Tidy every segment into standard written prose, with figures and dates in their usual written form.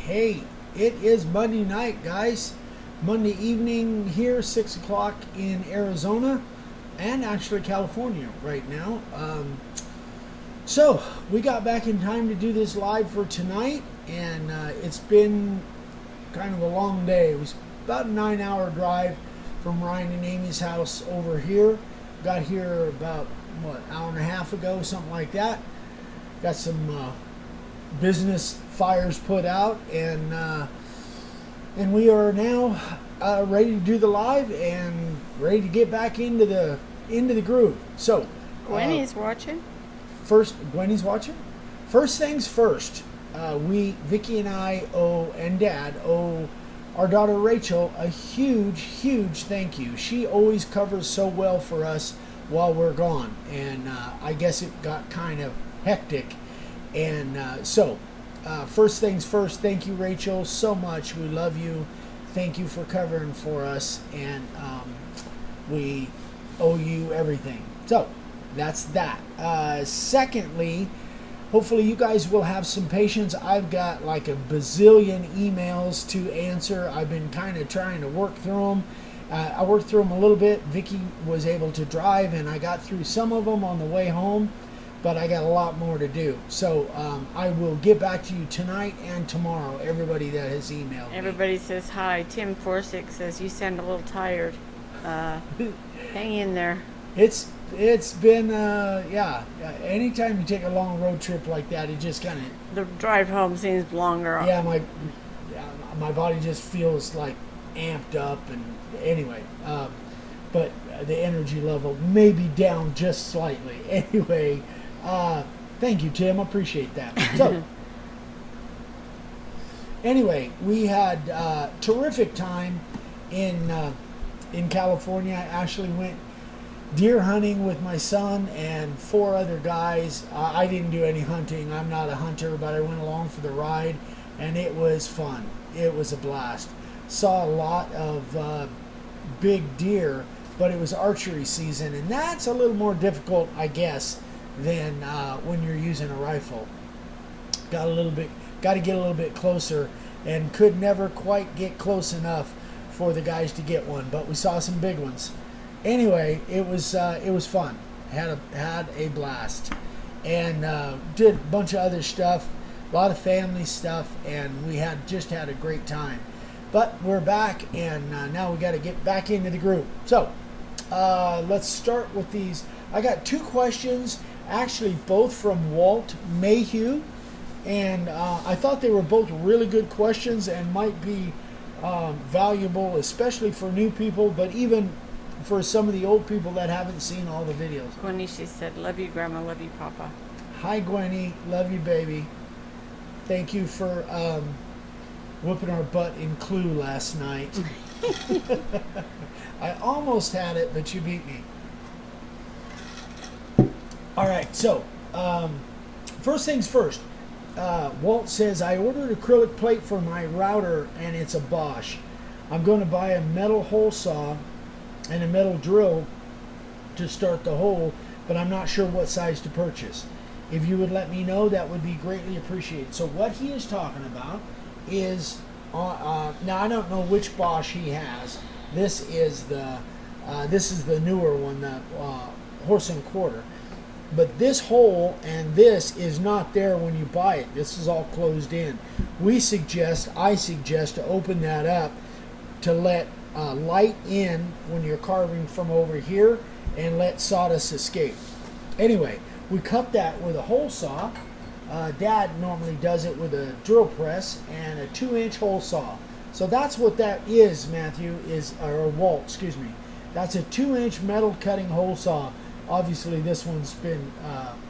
Hey, it is Monday night, guys. Monday evening here, 6 o'clock in Arizona and actually California right now. So we got back in time to do this live for tonight, and it's been kind of a long day. It was about a 9-hour drive from Ryan and Amy's house over here. Got here about, hour and a half ago, something like that. Got some business fires put out, and we are now ready to do the live and ready to get back into the groove. So Gwenny's watching. Gwenny's watching. First things first, Vicky and I and Dad owe our daughter Rachel a huge thank you. She always covers so well for us while we're gone, and I guess it got kind of hectic. And first things first, thank you, Rachel, so much. We love you. Thank you for covering for us, and we owe you everything. So that's that. Secondly, hopefully you guys will have some patience. I've got like a bazillion emails to answer. I've been kind of trying to work through them. I worked through them a little bit. Vicky was able to drive, and I got through some of them on the way home, but I got a lot more to do. So I will get back to you tonight and tomorrow, everybody that has emailed me. Everybody says hi. Tim Forsick says you sound a little tired. Hang in there. It's been, anytime you take a long road trip like that, it just kind of... The drive home seems longer. Yeah, my body just feels like amped up, and anyway, but the energy level may be down just slightly. Anyway, thank you, Tim. I appreciate that. So, anyway, we had terrific time in California. I actually went deer hunting with my son and 4 other guys. I didn't do any hunting. I'm not a hunter, but I went along for the ride, and it was fun. It was a blast. Saw a lot of big deer, but it was archery season, and that's a little more difficult, I guess, than when you're using a rifle. Got to get a little bit closer, and could never quite get close enough for the guys to get one, but we saw some big ones. Anyway, it was fun. Had a blast, and did a bunch of other stuff, a lot of family stuff, and we had a great time. But we're back, and now we got to get back into the groove. So let's start with these. I got 2 questions, actually both from Walt Mayhew, and I thought they were both really good questions and might be valuable, especially for new people, but even for some of the old people that haven't seen all the videos. Gwenny, she said, love you, Grandma, love you, Papa. Hi, Gwenny. Love you, baby. Thank you for whooping our butt in Clue last night. I almost had it, but you beat me. All right, so first things first. Walt says, I ordered acrylic plate for my router, and it's a Bosch. I'm going to buy a metal hole saw and a metal drill to start the hole, but I'm not sure what size to purchase. If you would let me know, that would be greatly appreciated. So what he is talking about is, now I don't know which Bosch he has. This is the newer one, the horse and quarter. But this hole and this is not there when you buy it. This is all closed in. I suggest to open that up to let light in when you're carving from over here and let sawdust escape. Anyway, we cut that with a hole saw. Dad normally does it with a drill press and a 2-inch hole saw. So that's what that is, Walt, excuse me. That's a 2-inch metal cutting hole saw. Obviously, this one's been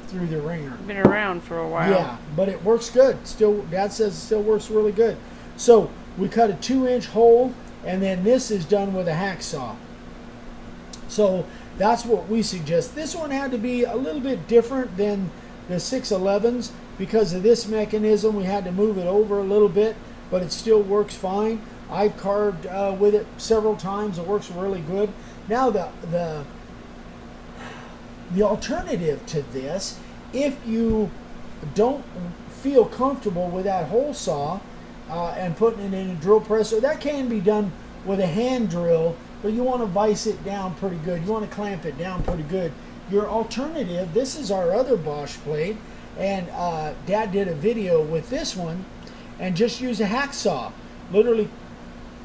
through the ringer. Been around for a while. Yeah, but it works good. Dad says it still works really good. So we cut a 2-inch hole, and then this is done with a hacksaw. So that's what we suggest. This one had to be a little bit different than the 611s because of this mechanism. We had to move it over a little bit, but it still works fine. I've carved with it several times. It works really good. Now the alternative to this, if you don't feel comfortable with that hole saw, and putting it in a drill press. So that can be done with a hand drill, but you want to vise it down pretty good. You want to clamp it down pretty good. Your alternative, this is our other Bosch blade, and Dad did a video with this one, and just use a hacksaw. Literally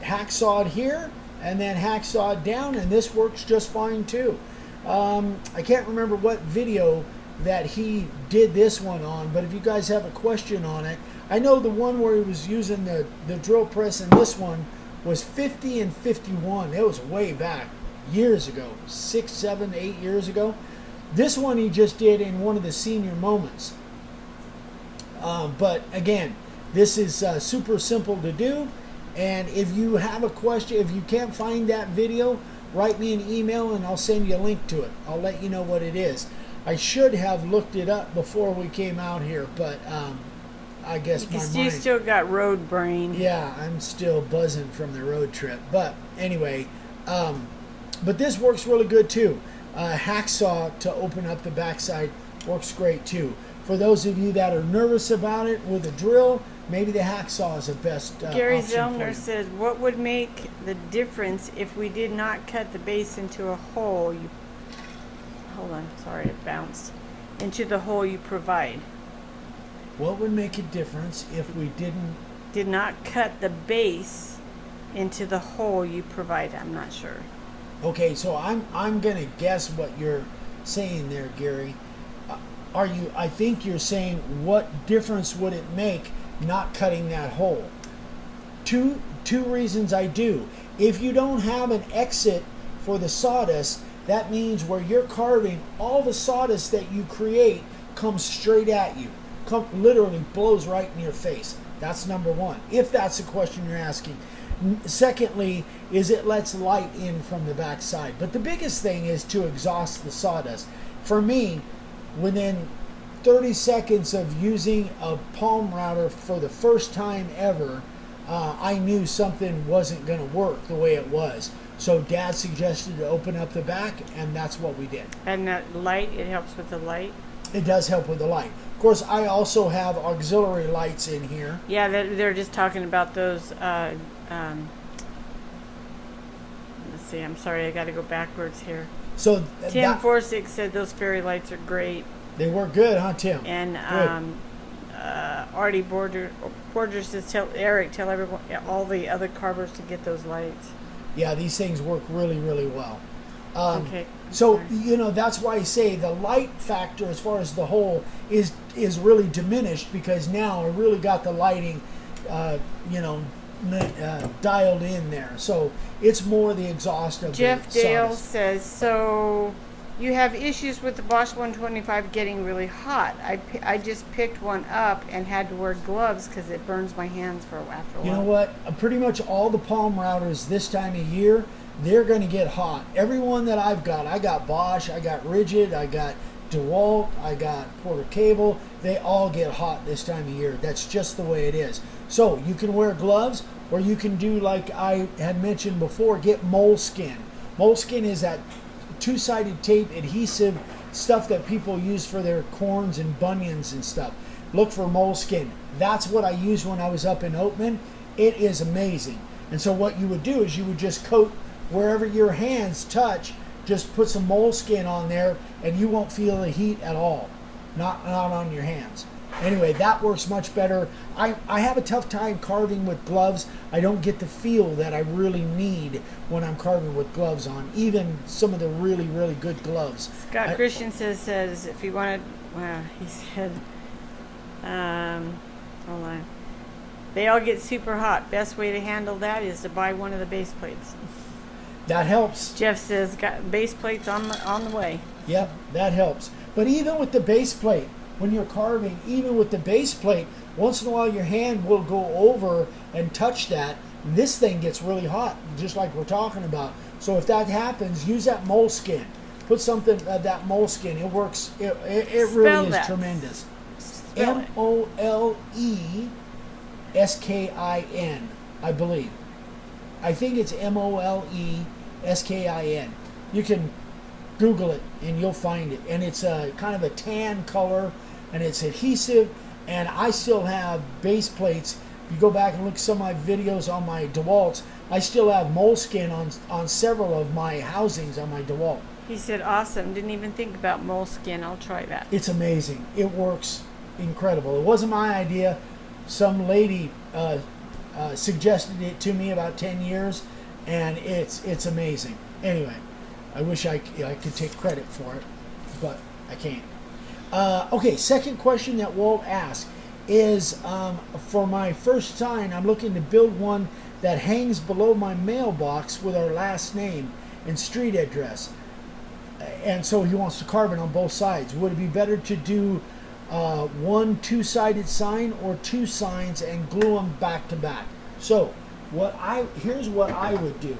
hacksawed here and then hacksawed down, and this works just fine too. I can't remember what video that he did this one on, but if you guys have a question on it, I know the one where he was using the drill press, and this one was 50 and 51. It was way back, years ago, 6, 7, 8 years ago. This one he just did in one of the senior moments. But again, this is super simple to do. And if you have a question, if you can't find that video, write me an email and I'll send you a link to it. I'll let you know what it is. I should have looked it up before we came out here, but I guess my mind... You still got road brain. Yeah, I'm still buzzing from the road trip. But anyway, but this works really good too. Hacksaw to open up the backside works great too. For those of you that are nervous about it with a drill, maybe the hacksaw is the best Gary option Zellner for said, what would make the difference if we did not cut the base into a hole you... Hold on, sorry, it bounced. Into the hole you provide. What would make a difference if we did not cut the base into the hole you provide? I'm not sure. Okay, so I'm gonna guess what you're saying there, Gary. I think you're saying what difference would it make not cutting that hole? Two reasons I do. If you don't have an exit for the sawdust, that means where you're carving, all the sawdust that you create comes straight at you. Literally blows right in your face. That's number one, if that's the question you're asking. Secondly, is it lets light in from the backside. But the biggest thing is to exhaust the sawdust. For me, within 30 seconds of using a palm router for the first time ever, I knew something wasn't going to work the way it was. So Dad suggested to open up the back, and that's what we did. And that light, it helps with the light? It does help with the light. Of course, I also have auxiliary lights in here. Yeah, they're just talking about those. Let's see, I'm sorry, I got to go backwards here. So Tim46 said those fairy lights are great. They work good, huh, Tim? And Artie Border says, tell everyone, all the other carvers to get those lights. Yeah, these things work really, really well. Okay. So, Sorry. you know, that's why I say the light factor as far as the hole is really diminished, because now I really got the lighting, dialed in there. So it's more the exhaust of Jeff the Dale sawdust. says, so you have issues with the Bosch 125 getting really hot. I just picked one up and had to wear gloves because it burns my hands after a while. You know what? Pretty much all the palm routers this time of year, they're going to get hot. Every one that I got Bosch, I got Rigid, I got DeWalt, I got Porter Cable. They all get hot this time of year. That's just the way it is. So you can wear gloves, or you can do like I had mentioned before, get Moleskin. Moleskin is that two-sided tape adhesive stuff that people use for their corns and bunions and stuff. Look for Moleskin. That's what I used when I was up in Oatman. It is amazing. And so what you would do is you would just coat wherever your hands touch, just put some Moleskin on there, and you won't feel the heat at all. Not on your hands. Anyway, that works much better. I have a tough time carving with gloves. I don't get the feel that I really need when I'm carving with gloves on, even some of the really, really good gloves. Scott Christian says if you wanted, he said, hold on. They all get super hot. Best way to handle that is to buy one of the base plates. That helps. Jeff says, got base plates on the way. Yep, that helps. But even with the base plate, when you're carving, even with the base plate, once in a while your hand will go over and touch that. This thing gets really hot, just like we're talking about. So if that happens, use that Moleskin. Put something that Moleskin. It works. It really is tremendous. Moleskin, I believe. I think it's Moleskin. You can Google it and you'll find it. And it's a kind of a tan color, and it's adhesive. And I still have base plates you go back and look at some of my videos on my DeWalt's, I still have Moleskin on several of my housings on my DeWalt. He said, awesome. Didn't even think about Moleskin. I'll try that. It's amazing. It works incredible. It wasn't my idea. Some lady suggested it to me about 10 years, and it's amazing. Anyway, I wish I could take credit for it, but I can't. Okay, second question that Walt asked is, for my first sign, I'm looking to build one that hangs below my mailbox with our last name and street address. And so he wants to carve it on both sides. Would it be better to do one two-sided sign or two signs and glue them back to back? So here's what I would do.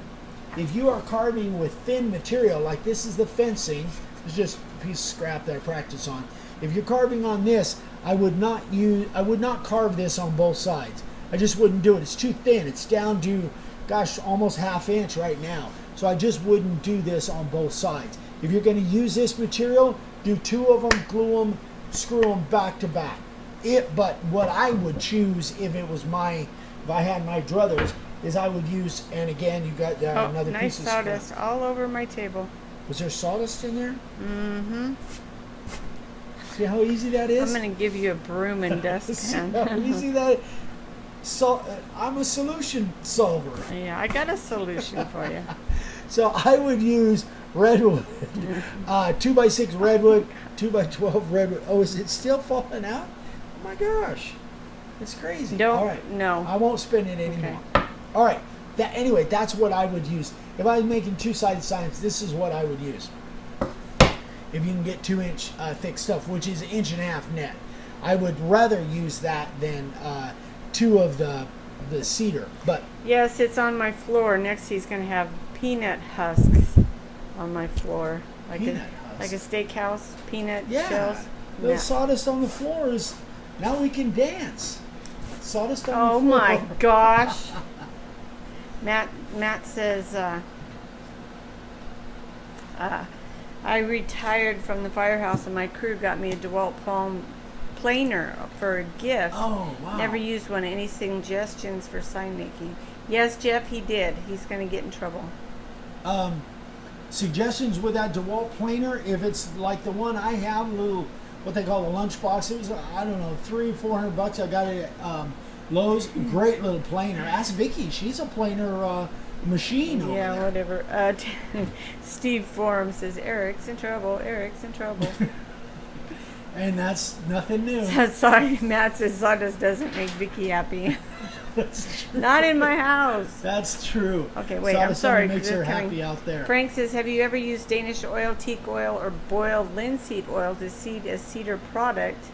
If you are carving with thin material, like this is the fencing, it's just a piece of scrap that I practice on. If you're carving on this, I would not carve this on both sides. I just wouldn't do it. It's too thin. It's down to, gosh, almost ½ inch right now. So I just wouldn't do this on both sides. If you're going to use this material, do two of them, glue them, screw them back to back. But what I would choose if I had my druthers, is I would use, and again, you got another nice piece of scrap. sawdust all over my table. Was there sawdust in there? Mm-hmm. See how easy that is? I'm going to give you a broom and dust See pen. how easy that is? So, I'm a solution solver. Yeah, I got a solution for you. So I would use redwood, 2x6 redwood, 2x12 redwood. Oh, is it still falling out? Oh my gosh, it's crazy. All right, no. I won't spin it anymore. Okay. All right. Anyway, that's what I would use. If I was making two-sided signs, this is what I would use. If you can get 2-inch thick stuff, which is 1.5 inch net, I would rather use that than two of the cedar. But yes, it's on my floor. Next, he's going to have peanut husks on my floor, like a steakhouse peanut shells. The sawdust on the floor is now we can dance. Sawdust on the floor. Oh my gosh. Matt says, I retired from the firehouse and my crew got me a DeWalt palm planer for a gift. Oh, wow. Never used one. Any suggestions for sign making? Yes, Jeff, he did. He's going to get in trouble. Suggestions with that DeWalt planer, if it's like the one I have, little, what they call a lunchbox, it was, I don't know, $300-400. I got it at Lowe's. Great little planer. Ask Vicky. She's a planer machine over there. Whatever. Steve Forum says, Eric's in trouble. Eric's in trouble. And that's nothing new. Sorry, Matt says sawdust doesn't make Vicky happy. That's true. Not in my house. That's true. Okay, wait, I'm sorry. Makes her happy out there. Frank says, have you ever used Danish oil, teak oil, or boiled linseed oil to seed a cedar product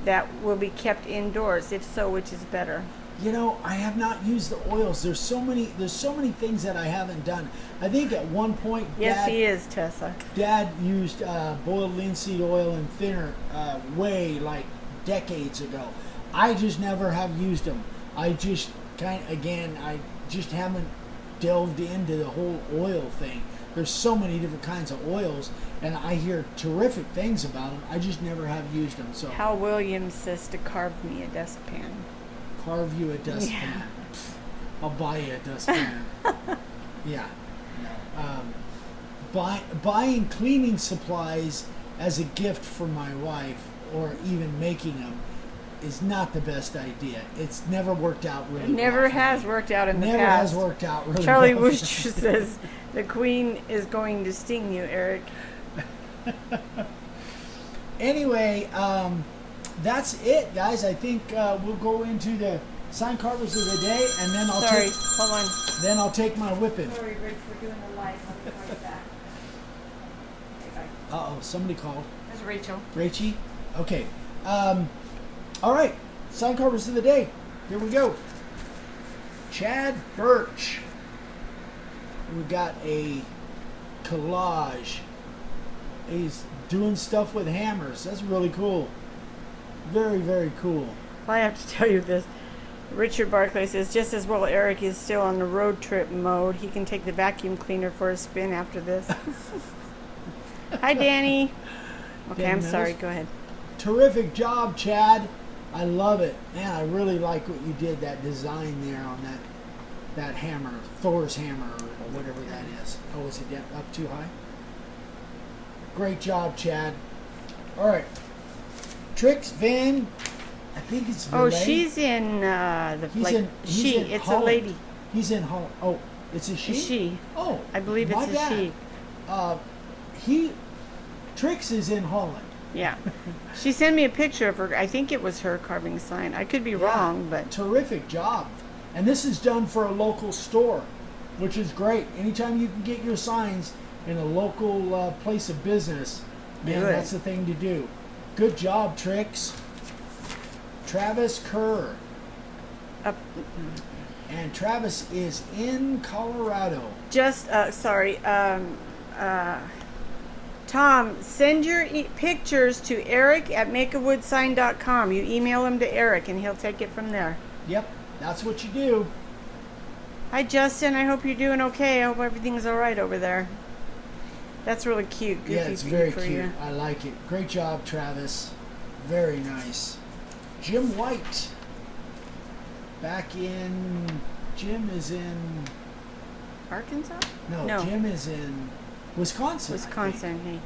that will be kept indoors? If so, which is better? You know, I have not used the oils. There's so many things that I haven't done. I think at one point, yes, he is, Tessa. Dad used boiled linseed oil and thinner way like decades ago. I just never have used them. I just I just haven't delved into the whole oil thing. There's so many different kinds of oils, and I hear terrific things about them. I just never have used them. So Hal Williams says to carve me a dustpan. Carve you a dustpan. I'll buy you a dustpan. Yeah. No. Buying cleaning supplies as a gift for my wife, or even making them, is not the best idea. It's never worked out really well. It never has worked out in the past. Never has worked out really Charlie well. Wooster says, the queen is going to sting you, Eric. Anyway, that's it, guys. I think we'll go into the sign carvers of the day, and then hold on. Then I'll take my whipping. Sorry, Rich, we're doing the live. I'll be right back. Okay, bye. Uh-oh, somebody called. That's Rachel. Rachie? Okay. All right, sign carvers of the day. Here we go. Chad Birch. We got a collage. He's doing stuff with hammers. That's really cool. Very, very cool. I have to tell you this. Richard Barclay says, just as well Eric is still on the road trip mode, he can take the vacuum cleaner for a spin after this. Hi, Danny. Okay, I'm sorry. Go ahead. Terrific job, Chad. I love it. Man, I really like what you did, that design there on that hammer, Thor's hammer, or whatever that is. Oh, is it up too high? Great job, Chad. All right. Trix, Van, I think it's Oh, Valet. she's in it's Holland. a lady. He's in Holland. Oh, it's a she? A she. Oh, I believe my it's a bad. she. Trix is in Holland. Yeah. She sent me a picture of her. I think it was her carving a sign. I could be wrong, but Terrific job. And this is done for a local store, which is great. Anytime you can get your signs in a local place of business, man, Good. that's the thing to do. Good job, Trix. Travis Kerr. And Travis is in Colorado. just sorry. Tom, send your pictures to Eric at makeawoodsign.com. You email him to Eric, and he'll take it from there. Yep, that's what you do. Hi, Justin. I hope you're doing okay. I hope everything's all right over there. That's really cute. Goofy Yeah, it's very for cute. you. I like it. Great job, Travis. Very nice. Jim White. Jim is in... Arkansas? No, Jim is in Wisconsin. Wisconsin. Hey.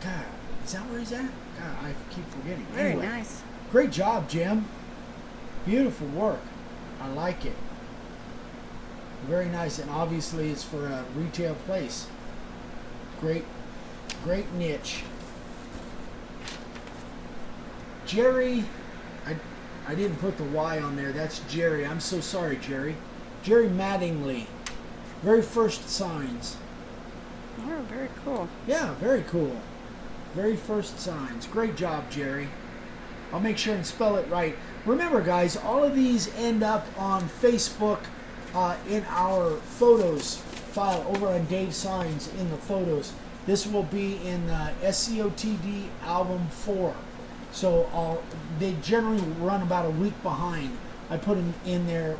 God, is that where he's at? God, I keep forgetting. Very Anyway, nice. Great job, Jim. Beautiful work. I like it. Very nice, and obviously it's for a retail place. Great niche. Jerry, I didn't put the Y on there. That's Jerry. I'm so sorry, Jerry. Jerry Mattingly. Very first signs. Oh, very cool. Yeah, very cool. Very first signs. Great job, Jerry. I'll make sure and spell it right. Remember, guys, all of these end up on Facebook in our photos file over on Dave Signs in the photos. This will be in the SCOTD album 4. So they generally run about a week behind. I put them in there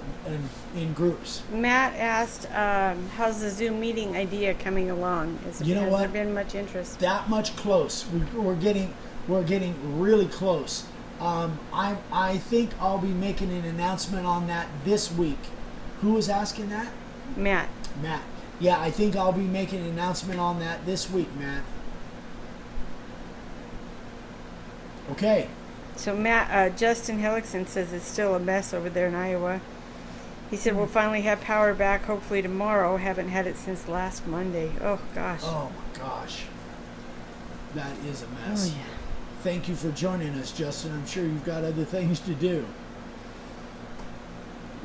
in groups. Matt asked, how's the Zoom meeting idea coming along? Has there been much interest? That much close. We're getting really close. I think I'll be making an announcement on that this week. Who was asking that? Matt. Yeah, I think I'll be making an announcement on that this week, Matt. Okay. So Matt, Justin Hellickson says it's still a mess over there in Iowa. He said we'll finally have power back hopefully tomorrow. Haven't had it since last Monday. Oh gosh. Oh my gosh. That is a mess. Oh yeah. Thank you for joining us, Justin. I'm sure you've got other things to do.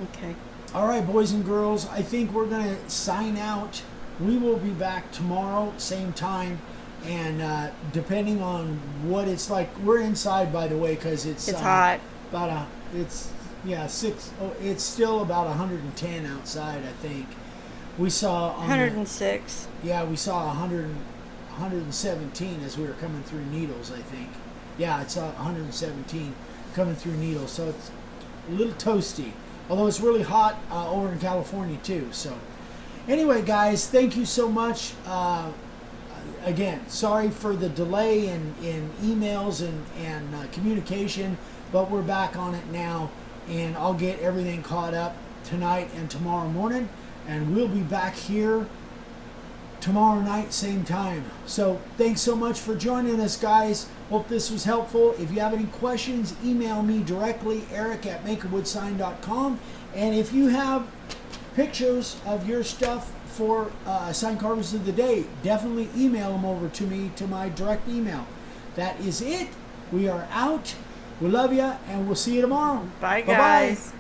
Okay. All right, boys and girls, I think we're going to sign out. We will be back tomorrow, same time. And depending on what it's like, we're inside, by the way, because it's hot. It's still about 110 outside, I think. We saw 106. We saw 117 as we were coming through Needles, I think. Yeah, it's 117 coming through Needles, so it's a little toasty. Although it's really hot over in California too. So, anyway, guys, thank you so much. Again, sorry for the delay in emails and communication, but we're back on it now, and I'll get everything caught up tonight and tomorrow morning, and we'll be back here tomorrow night, same time. So thanks so much for joining us, guys. Hope this was helpful. If you have any questions, email me directly, eric@makeawoodsign.com. And if you have pictures of your stuff for Sign Carvers of the Day, definitely email them over to me to my direct email. That is it. We are out. We love you, and we'll see you tomorrow. Bye, Bye-bye. guys.